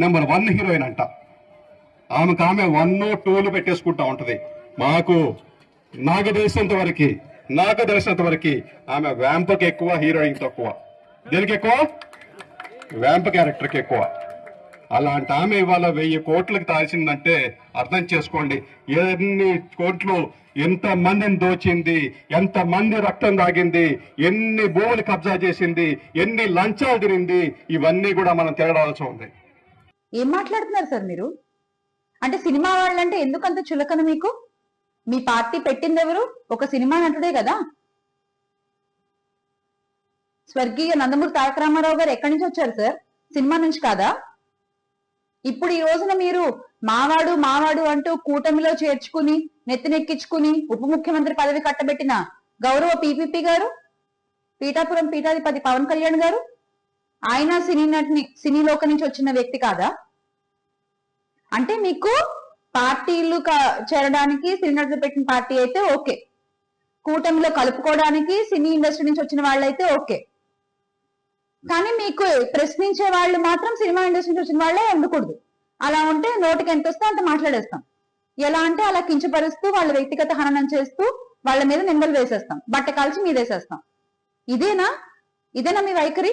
Number 1 heroine అంట. ఆమెకు ఆమె 1, 2లు పెట్టేసుకుంటా ఉంటది. నాకు తెలిసినంత వరకు ఆమె వ్యాంపకి ఎక్కువ, హీరోయిన్ తక్కువ. దేనికి ఎక్కువ? వ్యాంప్ క్యారెక్టర్కి ఎక్కువ. అలాంటి ఆమె ఇవాళ 1000 కోట్లకు తాల్సిందంటే అర్థం చేసుకోండి ఎన్ని కోట్లు, ఎంత మందిని దోచింది, ఎంత మంది రక్తం తాగింది, ఎన్ని భూములు కబ్జా చేసింది, ఎన్ని లంచాలు తిరింది. ఇవన్నీ కూడా మనం తిరగడాల్సి ఉంది. ఏం మాట్లాడుతున్నారు సార్ మీరు? అంటే సినిమా వాళ్ళంటే ఎందుకంత చులకన మీకు? మీ పార్టీ పెట్టింది ఎవరు? ఒక సినిమా నటుడే కదా. స్వర్గీయ నందమూరి తారక రామారావు గారు ఎక్కడి నుంచి వచ్చారు సార్? సినిమా నుంచి కాదా? ఇప్పుడు ఈ రోజున మీరు మావాడు అంటూ కూటమిలో చేర్చుకుని నెత్తినెక్కించుకుని ఉప ముఖ్యమంత్రి పదవి కట్టబెట్టిన గౌరవ పీపీపీ గారు, పీఠాపురం పీఠాధిపతి పవన్ కళ్యాణ్ గారు, ఆయన సినీ లోక నుంచి వచ్చిన వ్యక్తి కాదా? అంటే మీకు పార్టీలు చేరడానికి సినీ నటులు పెట్టిన పార్టీ అయితే ఓకే, కూటమిలో కలుపుకోవడానికి సినీ ఇండస్ట్రీ నుంచి వచ్చిన వాళ్ళైతే ఓకే, కానీ మీకు ప్రశ్నించే వాళ్ళు మాత్రం సినిమా ఇండస్ట్రీ నుంచి వచ్చిన వాళ్ళే ఉండకూడదు. అలా ఉంటే నోటికి ఎంత వస్తే అంత మాట్లాడేస్తాం. ఎలా అంటే అలా కించపరుస్తూ వాళ్ళ వ్యక్తిగత హననం చేస్తూ వాళ్ళ మీద నిందలు వేసేస్తాం, బట్ట కాల్చి మీదేసేస్తాం. ఇదేనా మీ వైఖరి?